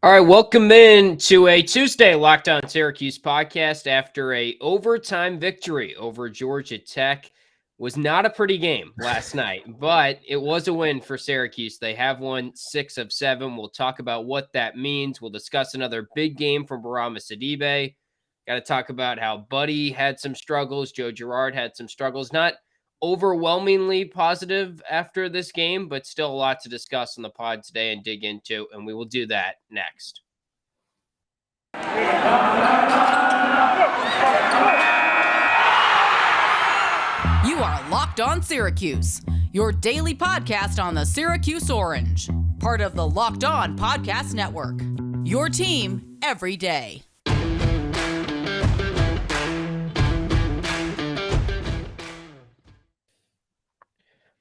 All right, welcome in to a Tuesday Locked On Syracuse podcast after a overtime victory over Georgia Tech. Was not a pretty game last night, but it was a win for Syracuse. They have won 6 of 7. We'll talk about what that means. We'll discuss another big game from Bourama Sidibe. Got to talk about how Buddy had some struggles. Joe Girard had some struggles. Not overwhelmingly positive after this game, but still a lot to discuss on the pod today and dig into, and we will do that next. You are Locked On Syracuse, your daily podcast on the Syracuse Orange, part of the Locked On Podcast Network, your team every day.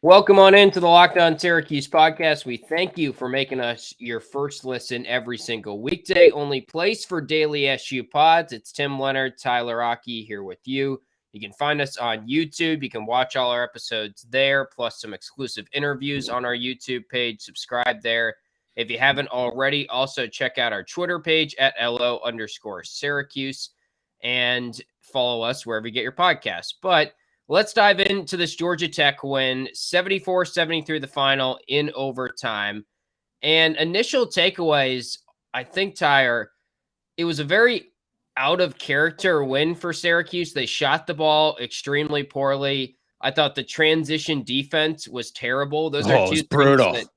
Welcome on into the Locked On Syracuse podcast. We thank you for making us your first listen every single weekday. Only place for daily SU pods. It's Tim, Leonard, Tyler Aki here with you. You can find us on YouTube. You can watch all our episodes there, plus some exclusive interviews on our YouTube page. Subscribe there. If you haven't already, also check out our Twitter page at LO_Syracuse and follow us wherever you get your podcasts. But let's dive into this Georgia Tech win, 74-73 the final in overtime. And initial takeaways, I think, Tyre, it was a very out-of-character win for Syracuse. They shot the ball extremely poorly. I thought the transition defense was terrible. Those are two brutal. things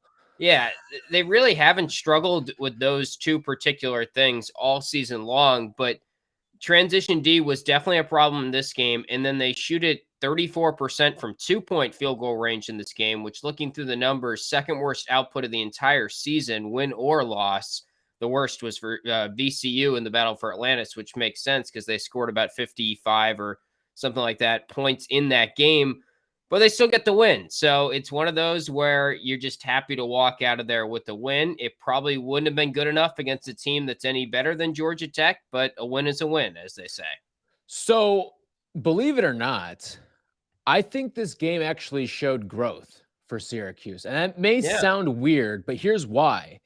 that, they really haven't struggled with those two particular things all season long, but transition D was definitely a problem in this game, and then they shoot it 34% from 2-point field goal range in this game, which, looking through the numbers, second worst output of the entire season, win or loss. The worst was for VCU in the Battle for Atlantis, which makes sense because they scored about 55 or something like that points in that game, but they still get the win. So it's one of those where you're just happy to walk out of there with the win. It probably wouldn't have been good enough against a team that's any better than Georgia Tech, but a win is a win, as they say. So, believe it or not, I think this game actually showed growth for Syracuse. And that may sound weird, but here's why.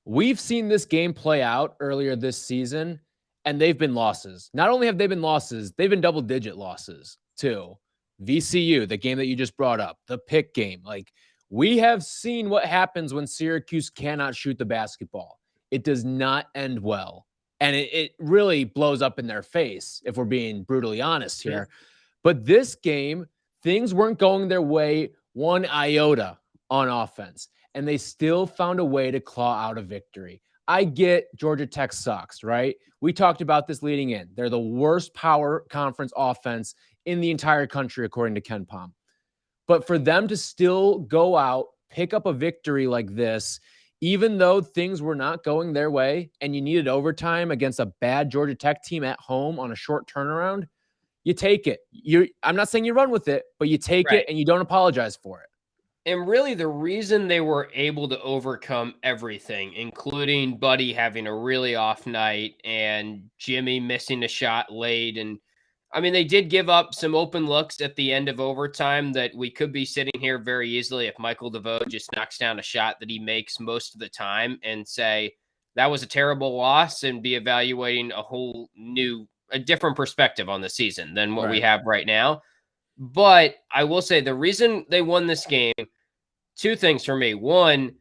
We've seen this game play out earlier this season, and they've been losses. Not only have they been losses, they've been double-digit losses, too. VCU, the game that you just brought up, the pick game. Like, we have seen what happens when Syracuse cannot shoot the basketball. It does not end well. And it really blows up in their face, if we're being brutally honest here. But this game, things weren't going their way one iota on offense, and they still found a way to claw out a victory. I get Georgia Tech sucks, right? We talked about this leading in. They're the worst power conference offense in the entire country, according to Ken Pom. But for them to still go out, pick up a victory like this, even though things were not going their way and you needed overtime against a bad Georgia Tech team at home on a short turnaround, you take it. I'm not saying you run with it, but you take it and you don't apologize for it. And really, the reason they were able to overcome everything, including Buddy having a really off night and Jimmy missing a shot late, and I mean, they did give up some open looks at the end of overtime that we could be sitting here very easily if Michael DeVoe just knocks down a shot that he makes most of the time and say that was a terrible loss and be evaluating a different perspective on the season than what we have right now. But I will say the reason they won this game, two things for me. One,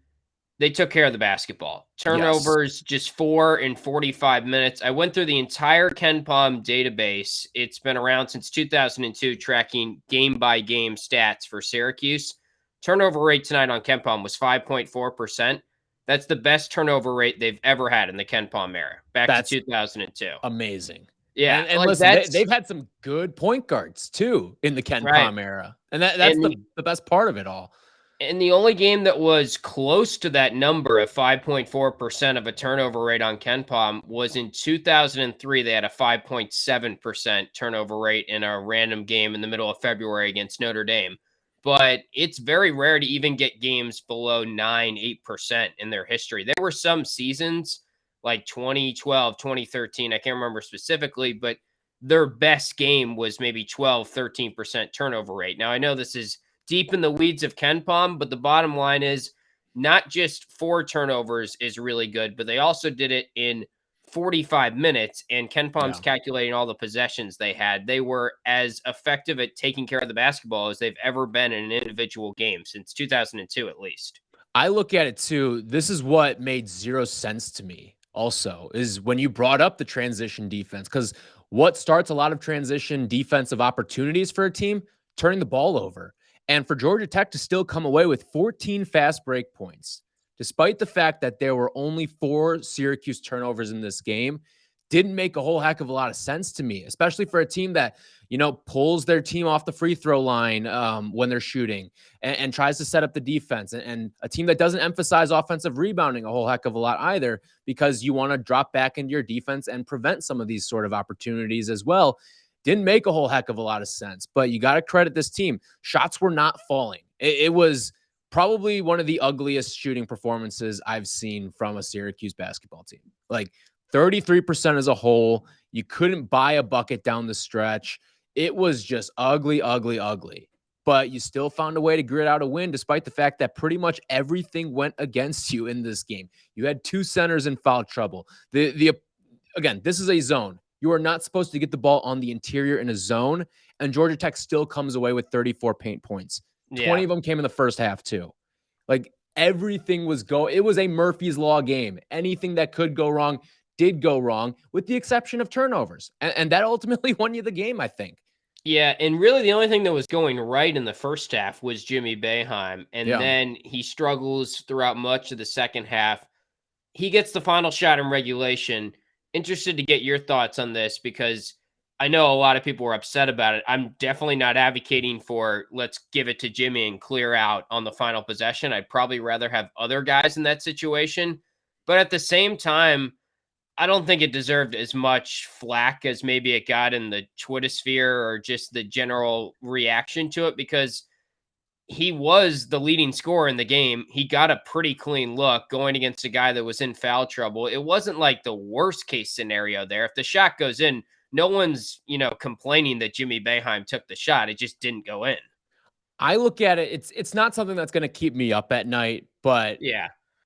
they took care of the basketball. Turnovers, just 4 in 45 minutes. I went through the entire Ken Pom database. It's been around since 2002, tracking game-by-game stats for Syracuse. Turnover rate tonight on Ken Pom was 5.4%. That's the best turnover rate they've ever had in the Ken Pom era, back to 2002. Amazing. Yeah, and like listen, they've had some good point guards, too, in the Ken Pom era. And that's the best part of it all. And the only game that was close to that number of 5.4% of a turnover rate on Ken Pom was in 2003. They had a 5.7% turnover rate in a random game in the middle of February against Notre Dame. But it's very rare to even get games below 8% in their history. There were some seasons like 2012, 2013. I can't remember specifically, but their best game was maybe 12, 13% turnover rate. Now, I know this is deep in the weeds of Ken Pom, but the bottom line is not just 4 turnovers is really good, but they also did it in 45 minutes. And Ken Palm's calculating all the possessions they had. They were as effective at taking care of the basketball as they've ever been in an individual game since 2002, at least. I look at it too. This is what made zero sense to me also is when you brought up the transition defense, because what starts a lot of transition defensive opportunities for a team? Turning the ball over. And for Georgia Tech to still come away with 14 fast break points, despite the fact that there were only 4 Syracuse turnovers in this game, didn't make a whole heck of a lot of sense to me, especially for a team that, pulls their team off the free throw line when they're shooting and tries to set up the defense, and a team that doesn't emphasize offensive rebounding a whole heck of a lot either, because you want to drop back into your defense and prevent some of these sort of opportunities as well. Didn't make a whole heck of a lot of sense, but you got to credit this team. Shots were not falling. It was probably one of the ugliest shooting performances I've seen from a Syracuse basketball team. Like 33% as a whole. You couldn't buy a bucket down the stretch. It was just ugly, ugly, ugly. But you still found a way to grit out a win, despite the fact that pretty much everything went against you in this game. You had 2 centers in foul trouble. Again, this is a zone. You are not supposed to get the ball on the interior in a zone, and Georgia Tech still comes away with 34 paint points. 20 of them came in the first half too. Like everything was it was a Murphy's Law game. Anything that could go wrong did go wrong, with the exception of turnovers. And that ultimately won you the game, I think. Yeah, and really the only thing that was going right in the first half was Jimmy Boeheim, and then he struggles throughout much of the second half. He gets the final shot in regulation. Interested to get your thoughts on this, because I know a lot of people were upset about it. I'm definitely not advocating for let's give it to Jimmy and clear out on the final possession. I'd probably rather have other guys in that situation. But at the same time, I don't think it deserved as much flack as maybe it got in the Twitter sphere or just the general reaction to it, because he was the leading scorer in the game. He got a pretty clean look going against a guy that was in foul trouble. It wasn't like the worst case scenario there. If the shot goes in, no one's, complaining that Jimmy Boeheim took the shot. It just didn't go in. I look at it, it's not something that's going to keep me up at night, but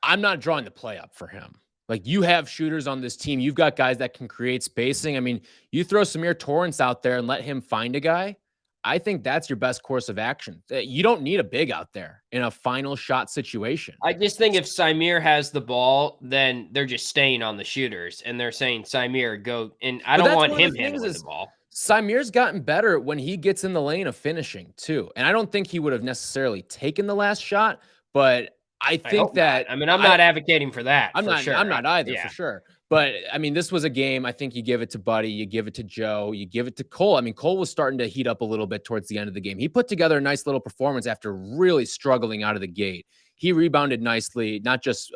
I'm not drawing the play up for him. Like, you have shooters on this team. You've got guys that can create spacing. I mean, you throw Samir Torrance out there and let him find a guy. I think that's your best course of action. You don't need a big out there in a final shot situation. I just think if Symir has the ball, then they're just staying on the shooters, and they're saying, Symir, go. And I don't want him handling the ball. Symir's gotten better when he gets in the lane of finishing too. And I don't think he would have necessarily taken the last shot, but I think that, I'm not advocating for that. I'm not either, for sure. But I mean, this was a game. I think you give it to Buddy, you give it to Joe, you give it to Cole. I mean, Cole was starting to heat up a little bit towards the end of the game. He put together a nice little performance after really struggling out of the gate. He rebounded nicely, not just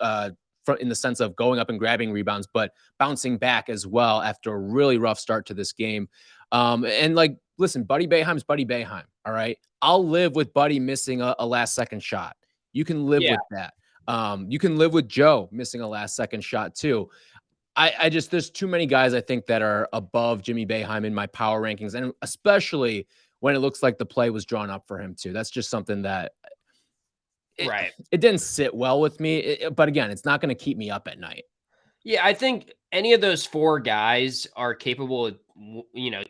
in the sense of going up and grabbing rebounds, but bouncing back as well after a really rough start to this game. And like, listen, Buddy Boeheim's Buddy Boeheim. All right. I'll live with Buddy missing a last second shot. You can live with that. You can live with Joe missing a last second shot too. I just, there's too many guys I think that are above Jimmy Boeheim in my power rankings, and especially when it looks like the play was drawn up for him too. That's just something that it didn't sit well with me. But again, it's not going to keep me up at night. Yeah, I think any of those 4 guys are capable of,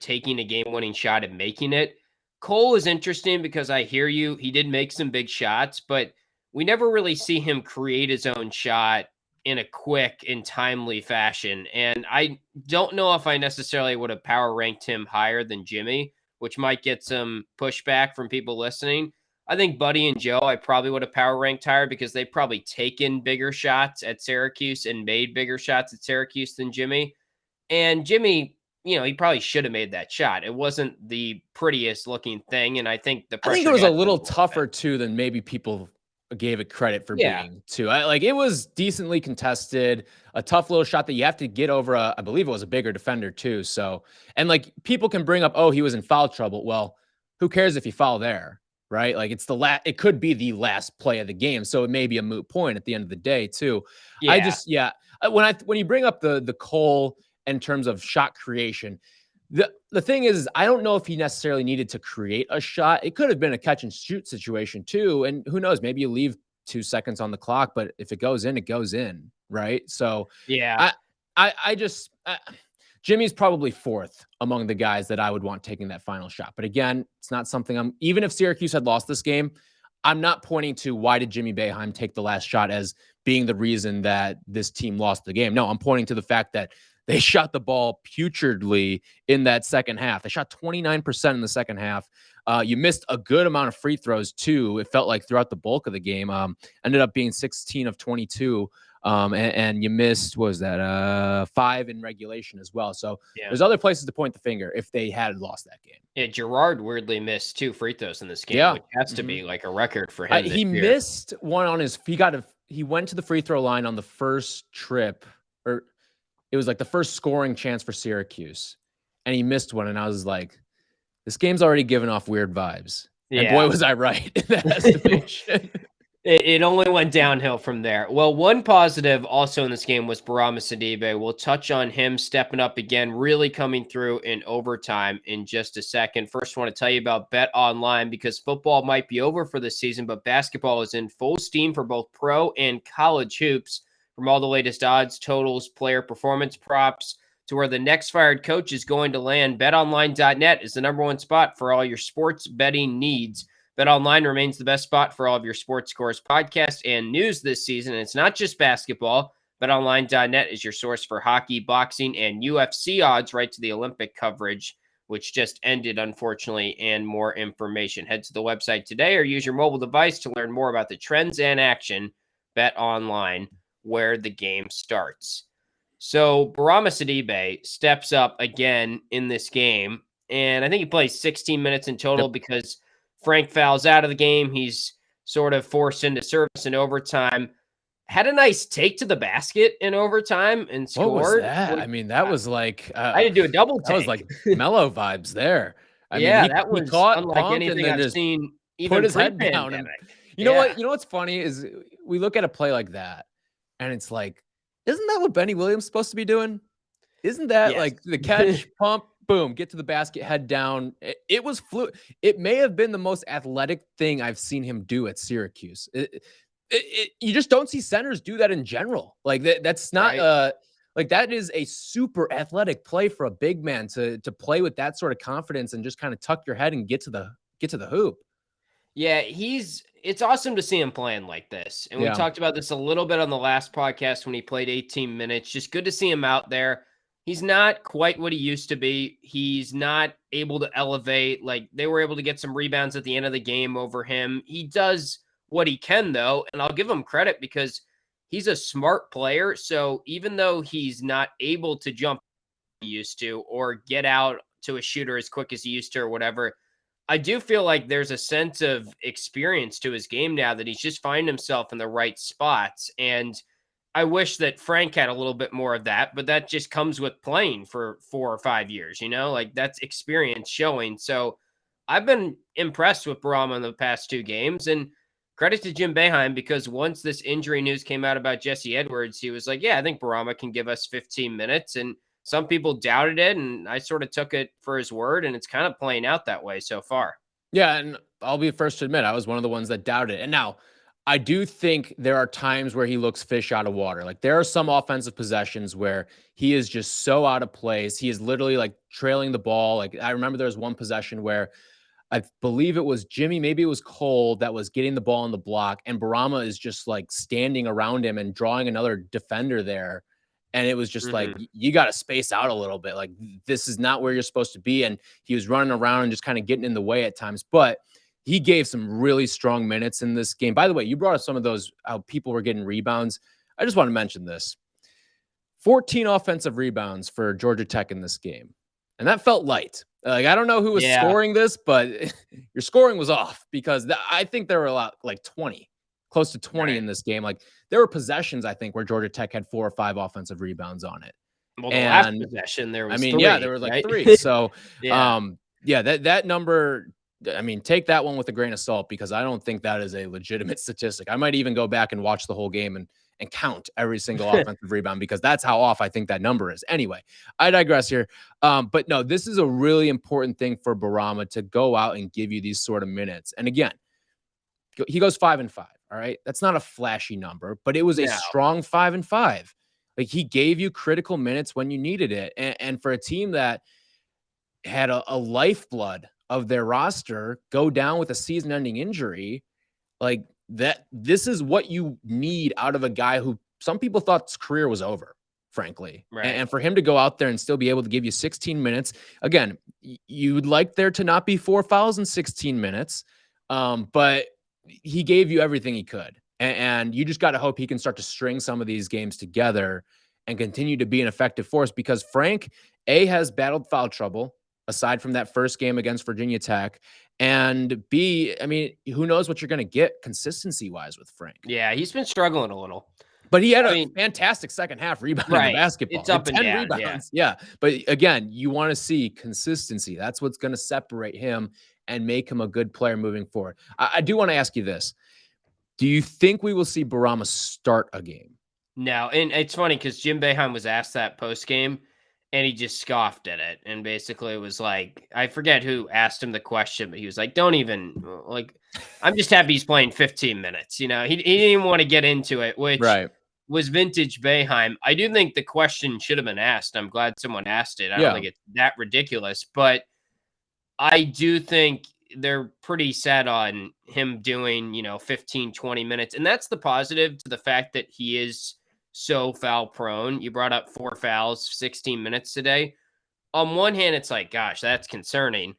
taking a game-winning shot and making it. Cole is interesting because I hear you. He did make some big shots, but we never really see him create his own shot in a quick and timely fashion. And I don't know if I necessarily would have power ranked him higher than Jimmy, which might get some pushback from people listening. I think Buddy and Joe, I probably would have power ranked higher because they've probably taken bigger shots at Syracuse and made bigger shots at Syracuse than Jimmy. And Jimmy, he probably should have made that shot. It wasn't the prettiest looking thing. And I think it was a little tougher too than maybe people gave it credit for being too. It was decently contested, a tough little shot that you have to get over I believe it was a bigger defender too. So, and like, people can bring up, oh, he was in foul trouble. Well, who cares if you foul there, right? Like, it's it could be the last play of the game. So it may be a moot point at the end of the day too. Yeah. When you bring up the Cole in terms of shot creation, the thing is, I don't know if he necessarily needed to create a shot. It could have been a catch and shoot situation too. And who knows, maybe you leave 2 seconds on the clock, but if it goes in, it goes in, right? So Yeah. Jimmy's probably fourth among the guys that I would want taking that final shot. But again, it's not something even if Syracuse had lost this game, I'm not pointing to why did Jimmy Boeheim take the last shot as being the reason that this team lost the game. No, I'm pointing to the fact that they shot the ball putridly in that second half. They shot 29% in the second half. You missed a good amount of free throws too. It felt like throughout the bulk of the game. Ended up being 16 of 22. And you missed, what was that, 5 in regulation as well. So there's other places to point the finger if they had lost that game. Yeah, Gerard weirdly missed 2 free throws in this game, which has to be like a record for him. He missed one on his. He went to the free throw line on the first trip, or it was like the first scoring chance for Syracuse, and he missed one. And I was like, this game's already given off weird vibes. Yeah. And boy, was I right in that estimation. It only went downhill from there. Well, one positive also in this game was Bourama Sidibe. We'll touch on him stepping up again, really coming through in overtime in just a second. First, I want to tell you about BetOnline because football might be over for this season, but basketball is in full steam for both pro and college hoops. From all the latest odds, totals, player performance props, to where the next fired coach is going to land, BetOnline.net is the #1 spot for all your sports betting needs. BetOnline remains the best spot for all of your sports scores, podcasts, and news this season. And it's not just basketball. BetOnline.net is your source for hockey, boxing, and UFC odds right to the Olympic coverage, which just ended, unfortunately, and more information. Head to the website today or use your mobile device to learn more about the trends and action. BetOnline, where the game starts. So Bourama Sidibe steps up again in this game, and I think he plays 16 minutes in total because Frank fouls out of the game. He's sort of forced into service in overtime. Had a nice take to the basket in overtime and scored. What was that? I mean, that was like I had to do a double take. That was like mellow vibes there. I mean, that was caught, unlike anything I've seen. Even put his head down. And, you know what? You know what's funny is we look at a play like that, and it's like, isn't that what Benny Williams is supposed to be doing? Isn't that like the catch, pump, boom, get to the basket, head down? It was fluid. It may have been the most athletic thing I've seen him do at Syracuse. You just don't see centers do that in general. Like that's not like that is a super athletic play for a big man to play with that sort of confidence and just kind of tuck your head and get to the hoop. Yeah, it's awesome to see him playing like this. And we talked about this a little bit on the last podcast when he played 18 minutes. Just good to see him out there. He's not quite what he used to be. He's not able to elevate. Like, they were able to get some rebounds at the end of the game over him. He does what he can, though, and I'll give him credit because he's a smart player. So even though he's not able to jump he used to or get out to a shooter as quick as he used to or whatever, I do feel like there's a sense of experience to his game now that he's just finding himself in the right spots. And I wish that Frank had a little bit more of that, but that just comes with playing for 4 or 5 years, like that's experience showing. So I've been impressed with Bourama in the past 2 games, and credit to Jim Boeheim because once this injury news came out about Jesse Edwards, he was like, yeah, I think Bourama can give us 15 minutes. And some people doubted it, and I sort of took it for his word, and it's kind of playing out that way so far. Yeah, and I'll be the first to admit I was one of the ones that doubted it. And now I do think there are times where he looks fish out of water. Like there are some offensive possessions where he is just so out of place. He is literally like trailing the ball. Like I remember there was one possession where I believe it was Jimmy, maybe it was Cole that was getting the ball on the block, and Bourama is just like standing around him and drawing another defender there. And it was just like, you got to space out a little bit. Like this is not where you're supposed to be. And he was running around and just kind of getting in the way at times, but he gave some really strong minutes in this game. By the way, you brought up some of those, how people were getting rebounds. I just want to mention this. 14 offensive rebounds for Georgia Tech in this game. And that felt light. Like, I don't know who was scoring this, but your scoring was off because I think there were a lot, like 20, close to 20 in this game. Like there were possessions, I think, where Georgia Tech had 4 or 5 offensive rebounds on it. Well, the last possession, there was 3, there were like 3. So, that number, I mean, take that one with a grain of salt because I don't think that is a legitimate statistic. I might even go back and watch the whole game and count every single offensive rebound because that's how off I think that number is. Anyway, I digress here. But no, this is a really important thing for Bourama to go out and give you these sort of minutes. And again, he goes 5-5, All right. That's not a flashy number, but it was a No. strong 5-5. Like, he gave you critical minutes when you needed it. And for a team that had a lifeblood of their roster go down with a season ending injury, like that, this is what you need out of a guy who some people thought his career was over, frankly. Right. And for him to go out there and still be able to give you 16 minutes, again, you'd like there to not be 4 fouls in 16 minutes. But he gave you everything he could. And you just got to hope he can start to string some of these games together and continue to be an effective force, because Frank, A, has battled foul trouble aside from that first game against Virginia Tech. And B, I mean, who knows what you're going to get consistency wise with Frank. Yeah, he's been struggling a little. But he had a fantastic second half rebounding the basketball. It's up and 10 down, rebounds. Yeah. But again, you want to see consistency. That's what's going to separate him and make him a good player moving forward. I do want to ask you this. Do you think we will see Bourama start a game? No, and it's funny because Jim Boeheim was asked that post game, and he just scoffed at it, and basically was like, I forget who asked him the question, but he was like, "Don't even like." I'm just happy he's playing 15 minutes. You know, he didn't even want to get into it, which was vintage Boeheim. I do think the question should have been asked. I'm glad someone asked it. I don't think it's that ridiculous, but I do think they're pretty set on him doing, 15, 20 minutes. And that's the positive to the fact that he is so foul prone. You brought up 4 fouls, 16 minutes today. On one hand, it's like, gosh, that's concerning.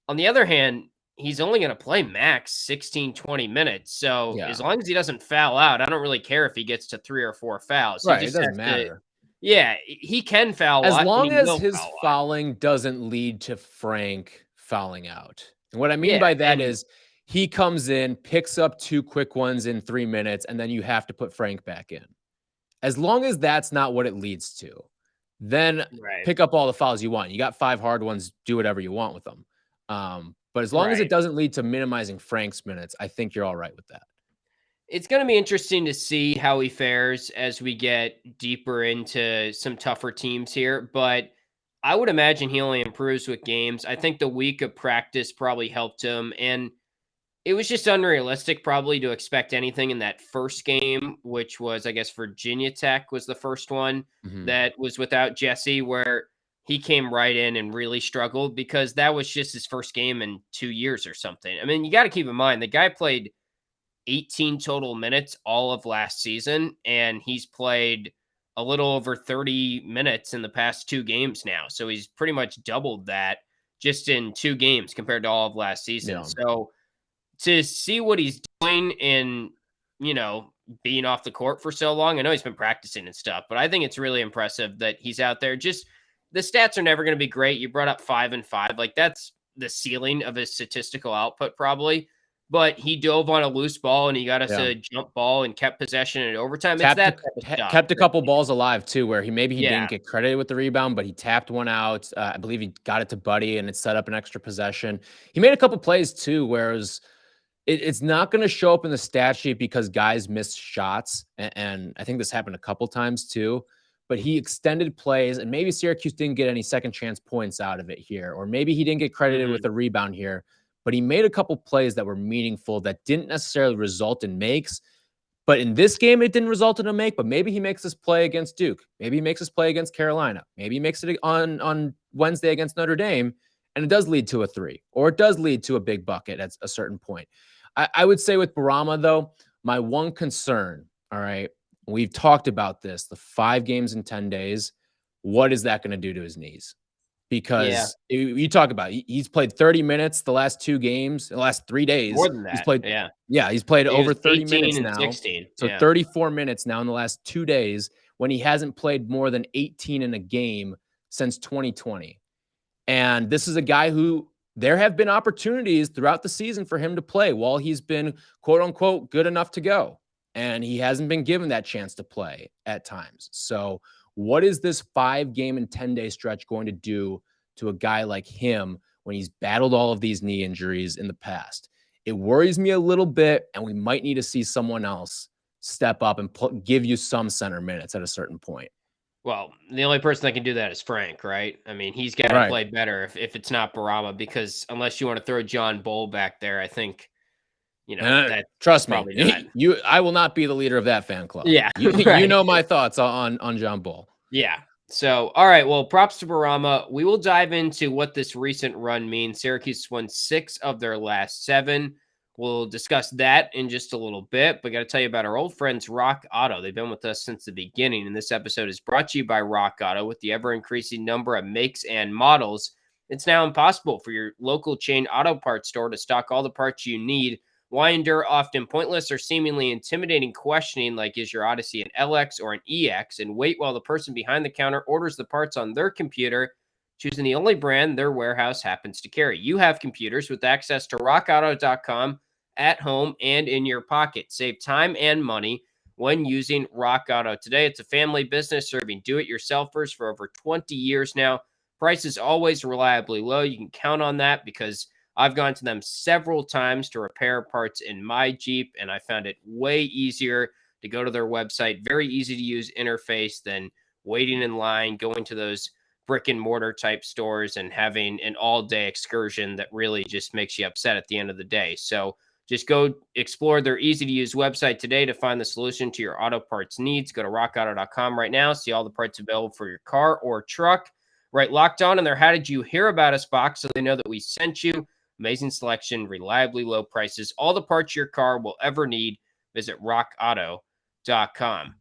On the other hand, he's only going to play max 16, 20 minutes. So as long as he doesn't foul out, I don't really care if he gets to 3 or 4 fouls. Right, it doesn't matter. He can foul as long as his fouling doesn't lead to Frank fouling out. And what I mean by that is he comes in, picks up 2 quick ones in 3 minutes, and then you have to put Frank back in. As long as that's not what it leads to, then pick up all the fouls you want. You got 5 hard ones, do whatever you want with them. But as long as it doesn't lead to minimizing Frank's minutes, I think you're all right with that. It's going to be interesting to see how he fares as we get deeper into some tougher teams here. But I would imagine he only improves with games. I think the week of practice probably helped him. And it was just unrealistic probably to expect anything in that first game, which was, I guess, Virginia Tech was the first one that was without Jesse, where he came right in and really struggled because that was just his first game in 2 years or something. I mean, you got to keep in mind, the guy played 18 total minutes all of last season, and he's played a little over 30 minutes in the past 2 games now. So he's pretty much doubled that just in 2 games compared to all of last season. So to see what he's doing in, being off the court for so long, I know he's been practicing and stuff, but I think it's really impressive that he's out there. Just the stats are never going to be great. You brought up 5-5. Like, that's the ceiling of his statistical output probably. But he dove on a loose ball and he got us a jump ball and kept possession in overtime. Kept a couple balls alive too, where he didn't get credited with the rebound, but he tapped one out. I believe he got it to Buddy and it set up an extra possession. He made a couple plays too, where it's not going to show up in the stat sheet because guys missed shots. And I think this happened a couple times too. But he extended plays, and maybe Syracuse didn't get any second chance points out of it here, or maybe he didn't get credited with a rebound here. But he made a couple plays that were meaningful that didn't necessarily result in makes. But in this game, it didn't result in a make, but maybe he makes this play against Duke. Maybe he makes this play against Carolina. Maybe he makes it on Wednesday against Notre Dame, and it does lead to a 3, or it does lead to a big bucket at a certain point. I would say with Bourama, though, my one concern, all right, we've talked about this, the 5 games in 10 days, what is that going to do to his knees? Because you talk about he's played 30 minutes the last 2 games, the last 3 days. More than that. He's played over 30 minutes and now. 16. So 34 minutes now in the last 2 days, when he hasn't played more than 18 in a game since 2020. And this is a guy who there have been opportunities throughout the season for him to play while he's been, quote unquote, good enough to go. And he hasn't been given that chance to play at times. So what is this 5-game and 10-day stretch going to do to a guy like him when he's battled all of these knee injuries in the past? It worries me a little bit, and we might need to see someone else step up and give you some center minutes at a certain point. Well, the only person that can do that is Frank, right? I mean, he's got to play better if it's not Bourama, because unless you want to throw John Bull back there, I think That trust probably me, not. I will not be the leader of that fan club. Yeah, You right. know my thoughts on John Bull. Yeah. So, all right. Well, props to Bourama. We will dive into what this recent run means. Syracuse won 6 of their last 7. We'll discuss that in just a little bit. But got to tell you about our old friends, Rock Auto. They've been with us since the beginning. And this episode is brought to you by Rock Auto. With the ever increasing number of makes and models, it's now impossible for your local chain auto parts store to stock all the parts you need. Why endure often pointless or seemingly intimidating questioning like, is your Odyssey an LX or an EX, and wait while the person behind the counter orders the parts on their computer, choosing the only brand their warehouse happens to carry? You have computers with access to rockauto.com at home and in your pocket. Save time and money when using Rock Auto. Today, it's a family business serving do-it-yourselfers for over 20 years now. Price is always reliably low. You can count on that because I've gone to them several times to repair parts in my Jeep, and I found it way easier to go to their website. Very easy to use interface than waiting in line, going to those brick and mortar type stores and having an all day excursion that really just makes you upset at the end of the day. So just go explore their easy to use website today to find the solution to your auto parts needs. Go to rockauto.com right now. See all the parts available for your car or truck. Right, Locked On in their How Did You Hear About Us box so they know that we sent you. Amazing selection, reliably low prices, all the parts your car will ever need. Visit rockauto.com.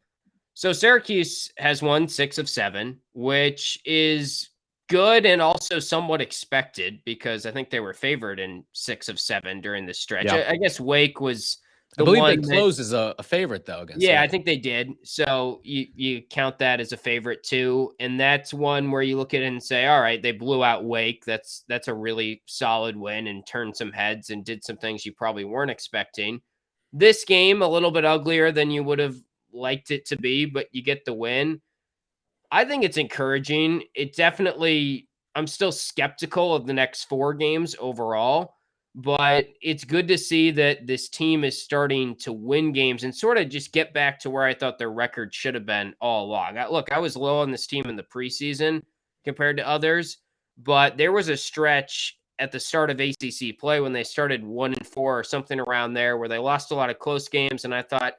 So Syracuse has won 6 of 7, which is good and also somewhat expected because I think they were favored in 6 of 7 during this stretch. Yeah. I guess Wake was I believe they closed as a favorite, though, against I Wake. think they did. So you count that as a favorite, too. And that's one where you look at it and say, all right, they blew out Wake. That's a really solid win and turned some heads and did some things you probably weren't expecting. This game, a little bit uglier than you would have liked it to be, but you get the win. I think it's encouraging. It definitely, I'm still skeptical of the next 4 games overall, but it's good to see that this team is starting to win games and sort of just get back to where I thought their record should have been all along. I was low on this team in the preseason compared to others, but there was a stretch at the start of ACC play when they started 1-4 or something around there where they lost a lot of close games, and I thought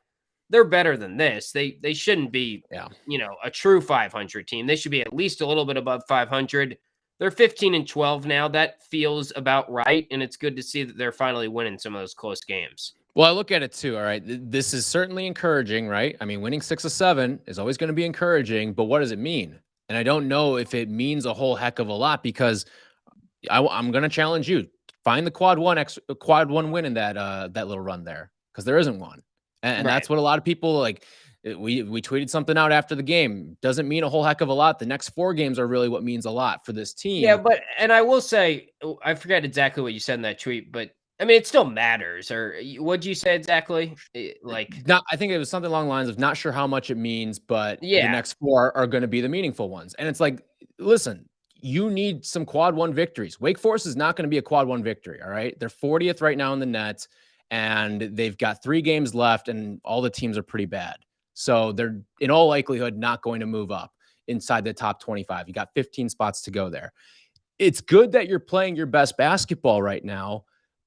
they're better than this. They shouldn't be, a true 500 team. They should be at least a little bit above 500. They're 15-12 now. That feels about right, and it's good to see that they're finally winning some of those close games. Well, I look at it too. All right, this is certainly encouraging, right? I mean, winning 6 of 7 is always going to be encouraging, but what does it mean? And I don't know if it means a whole heck of a lot because I'm going to challenge you: find the quad one win in that little run there, because there isn't one. And that's what a lot of people like. We tweeted something out after the game. Doesn't mean a whole heck of a lot. The next 4 games are really what means a lot for this team. Yeah, and I will say, I forget exactly what you said in that tweet, but I mean, it still matters. Or what'd you say exactly? I think it was something along the lines of not sure how much it means, but the Yeah. next 4 are going to be the meaningful ones. And it's like, listen, you need some quad 1 victories. Wake Forest is not going to be a quad 1 victory. All right. They're 40th right now in the net, and they've got 3 games left, and all the teams are pretty bad. So they're in all likelihood not going to move up inside the top 25. You got 15 spots to go there. It's good that you're playing your best basketball right now,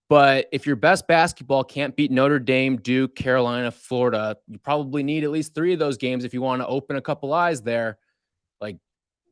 but if your best basketball can't beat Notre Dame, Duke, Carolina, Florida, you probably need at least 3 of those games if you want to open a couple eyes there. Like,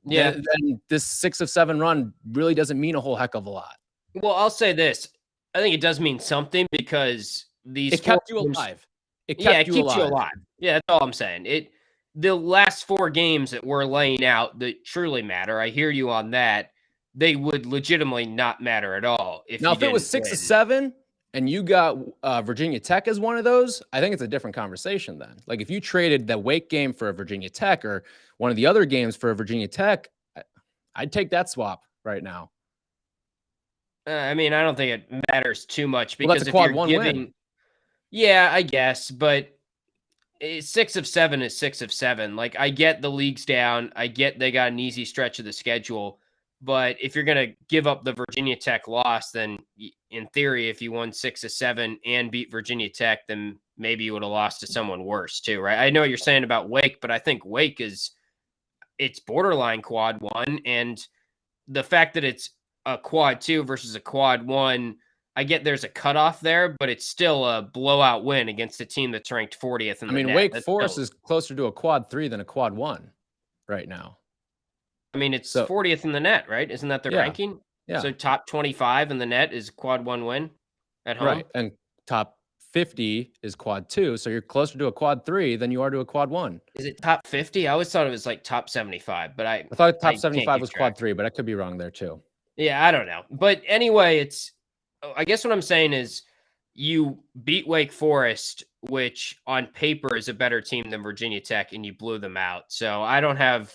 then this 6 of 7 run really doesn't mean a whole heck of a lot. Well, I'll say this. I think it does mean something because it kept you alive. It keeps you alive. Yeah, that's all I'm saying. The last 4 games that we're laying out that truly matter, I hear you on that. They would legitimately not matter at all. If it was 6 of 7 and you got Virginia Tech as one of those, I think it's a different conversation then. Like, if you traded the Wake game for a Virginia Tech or one of the other games for a Virginia Tech, I'd take that swap right now. I mean, I don't think it matters too much because that's a quad 1 win. Yeah, I guess, but 6 of 7 is 6 of 7. Like, I get the league's down. I get they got an easy stretch of the schedule. But if you're going to give up the Virginia Tech loss, then in theory, if you won 6 of 7 and beat Virginia Tech, then maybe you would have lost to someone worse too, right? I know what you're saying about Wake, but I think Wake it's borderline quad 1. And the fact that it's a quad 2 versus a quad 1, I get there's a cutoff there, but it's still a blowout win against a team that's ranked 40th in I the mean, net. Wake That's Forest still, is closer to a quad 3 than a quad 1 right now. I mean, it's So 40th in the net, right? Isn't that the yeah, ranking? yeah, So top 25 in the net is quad 1 win at home. right. And top 50 is quad 2, so you're closer to a quad 3 than you are to a quad 1. Is it top 50? I always thought it was like top 75, but I thought top I can't 75 keep was track. quad 3, but I could be wrong there too. Yeah, I don't know. But anyway, I guess what I'm saying is you beat Wake Forest, which on paper is a better team than Virginia Tech, and you blew them out. So I don't have,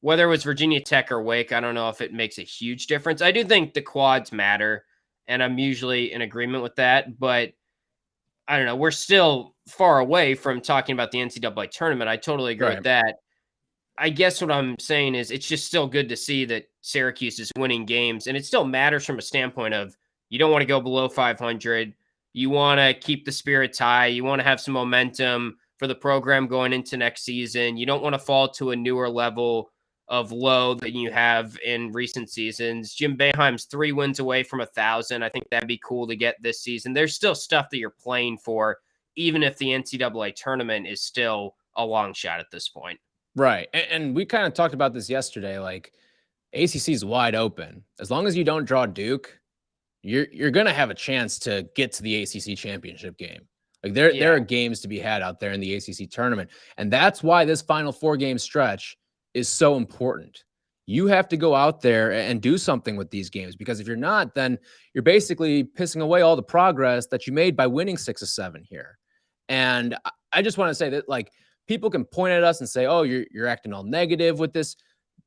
whether it was Virginia Tech or Wake, I don't know if it makes a huge difference. I do think the quads matter, and I'm usually in agreement with that. But I don't know. We're still far away from talking about the NCAA tournament. I totally agree with Right. that. I guess what I'm saying is it's just still good to see that Syracuse is winning games, and it still matters from a standpoint of you don't want to go below 500. You want to keep the spirits high. You want to have some momentum for the program going into next season. You don't want to fall to a newer level of low than you have in recent seasons. Jim Boeheim's 3 wins away from 1,000. I think that'd be cool to get this season. There's still stuff that you're playing for, even if the NCAA tournament is still a long shot at this point. Right. And we kind of talked about this yesterday. Like, ACC is wide open. As long as you don't draw Duke, you're going to have a chance to get to the ACC championship game. Like, there are games to be had out there in the ACC tournament. And that's why this final 4-game stretch is so important. You have to go out there and do something with these games, because if you're not, then you're basically pissing away all the progress that you made by winning 6 of 7 here. And I just want to say that, like, people can point at us and say, oh, you're acting all negative with this.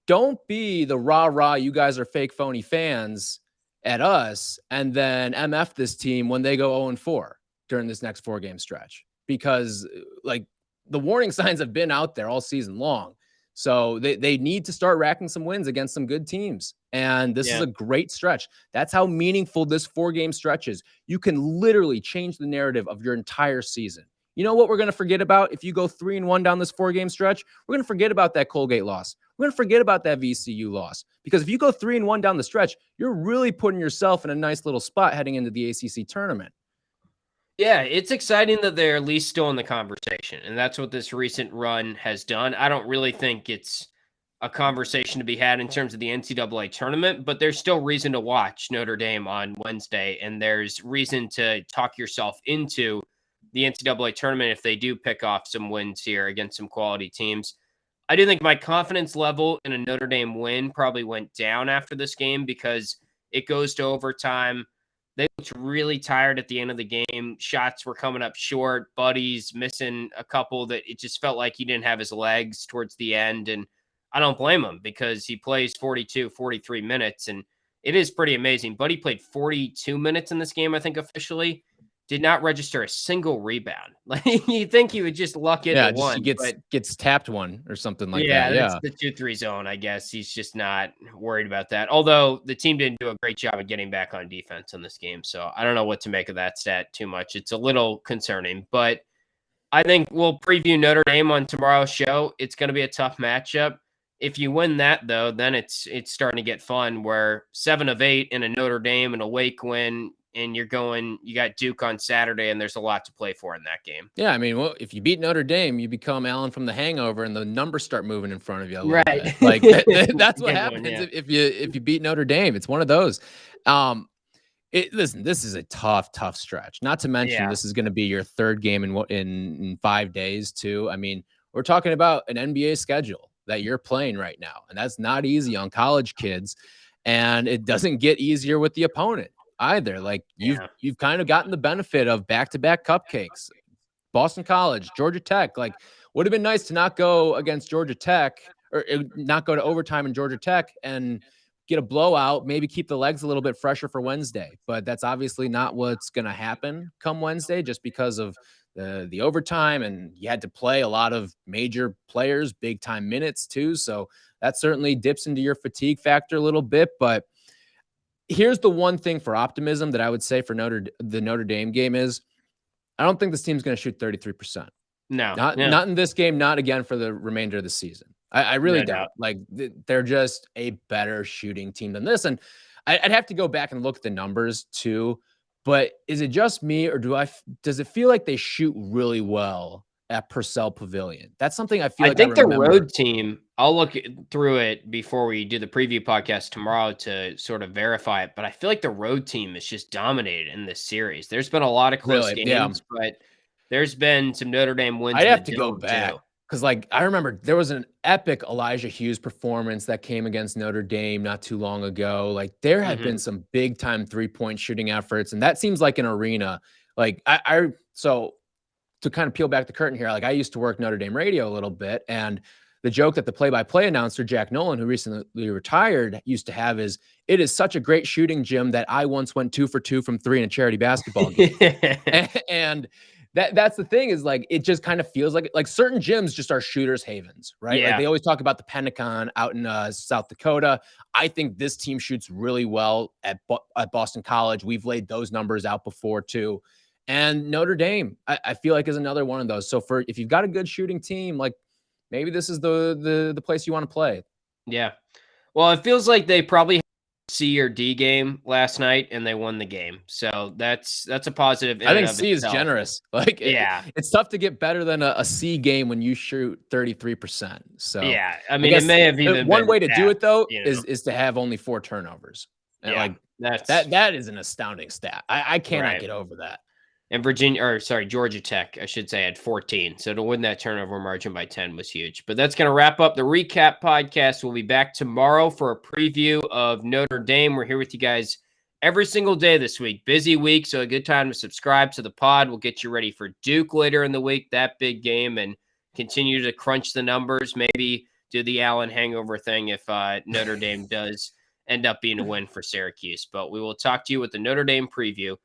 Don't be the rah, you guys are fake, phony fans at us, and then MF this team when they go 0-4 during this next 4-game stretch, because like the warning signs have been out there all season long. So they need to start racking some wins against some good teams. And this is a great stretch. That's how meaningful this 4-game stretch is. You can literally change the narrative of your entire season. You know what we're going to forget about if you go 3-1 down this 4-game stretch? We're going to forget about that Colgate loss. We're going to forget about that VCU loss, because if you go 3-1 down the stretch, you're really putting yourself in a nice little spot heading into the ACC tournament. Yeah, it's exciting that they're at least still in the conversation, and that's what this recent run has done. I don't really think it's a conversation to be had in terms of the NCAA tournament, but there's still reason to watch Notre Dame on Wednesday, and there's reason to talk yourself into the NCAA tournament if they do pick off some wins here against some quality teams. I do think my confidence level in a Notre Dame win probably went down after this game because it goes to overtime. They looked really tired at the end of the game. Shots were coming up short. Buddy's missing a couple that it just felt like he didn't have his legs towards the end. And I don't blame him because he plays 42, 43 minutes. And it is pretty amazing. Buddy played 42 minutes in this game, I think, officially. Did not register a single rebound. Like, you'd think he would just luck into one. He gets tapped one or something like that. Yeah, that's the 2-3 zone, I guess. He's just not worried about that. Although the team didn't do a great job of getting back on defense in this game. So I don't know what to make of that stat too much. It's a little concerning. But I think we'll preview Notre Dame on tomorrow's show. It's going to be a tough matchup. If you win that, though, then it's starting to get fun, where 7 of 8 in a Notre Dame and a Wake win, and you got Duke on Saturday, and there's a lot to play for in that game. Yeah, I mean, well, if you beat Notre Dame, you become Alan from The Hangover, and the numbers start moving in front of you a little bit. Like that's what happens if you beat Notre Dame. It's one of those. Listen, this is a tough stretch. Not to mention, this is going to be your 3rd game in 5 days too. I mean, we're talking about an NBA schedule that you're playing right now, and that's not easy on college kids, and it doesn't get easier with the opponent either. Like you've kind of gotten the benefit of back-to-back cupcakes, Boston College, Georgia Tech. Like, would have been nice to not go against Georgia Tech, or not go to overtime in Georgia Tech and get a blowout, maybe keep the legs a little bit fresher for Wednesday. But that's obviously not what's going to happen come Wednesday, just because of the overtime, and you had to play a lot of major players, big time minutes too. So that certainly dips into your fatigue factor a little bit. But here's the one thing for optimism that I would say for the Notre Dame game is, I don't think this team's going to shoot 33%. No, not in this game, not again for the remainder of the season. I really don't. Like, they're just a better shooting team than this. And I'd have to go back and look at the numbers too. But is it just me, or does it feel like they shoot really well at Purcell Pavilion? That's something I feel I like I think the remember. road team, I'll look through it before we do the preview podcast tomorrow to sort of verify it, but I feel like the road team is just dominated in this series. There's been a lot of close Really? Yeah. games, but there's been some Notre Dame wins I'd in the have to go Dome back too. because, like, I remember there was an epic Elijah Hughes performance that came against Notre Dame not too long ago. Like, there have been Mhm. some big time 3-point shooting efforts, and that seems like an arena. Like, so to kind of peel back the curtain here, like, I used to work Notre Dame radio a little bit, and the joke that the play-by-play announcer Jack Nolan, who recently retired, used to have is, "It is such a great shooting gym that I once went 2 for 2 from 3 in a charity basketball game." And that's the thing, is like, it just kind of feels like certain gyms just are shooters havens, right? Like, Yeah. they always talk about the Pentagon out in South Dakota. I think this team shoots really well at Boston College. We've laid those numbers out before too. And Notre Dame, I feel like, is another one of those. So if you've got a good shooting team, like, maybe this is the place you want to play. Yeah. Well, it feels like they probably had a C or D game last night and they won the game. So that's a positive in I and think of C is itself. generous. Like, Yeah. it's tough to get better than a C game when you shoot 33%. So Yeah. I mean, guess it may have even one been way to do F, it though you know. is to have only 4 turnovers. And Yeah. like That's that is an astounding stat. I cannot right. get over that. And Georgia Tech, I should say, had 14. So to win that turnover margin by 10 was huge. But that's going to wrap up the recap podcast. We'll be back tomorrow for a preview of Notre Dame. We're here with you guys every single day this week. Busy week, so a good time to subscribe to the pod. We'll get you ready for Duke later in the week, that big game, and continue to crunch the numbers. Maybe do the Allen hangover thing if Notre Dame does end up being a win for Syracuse. But we will talk to you with the Notre Dame preview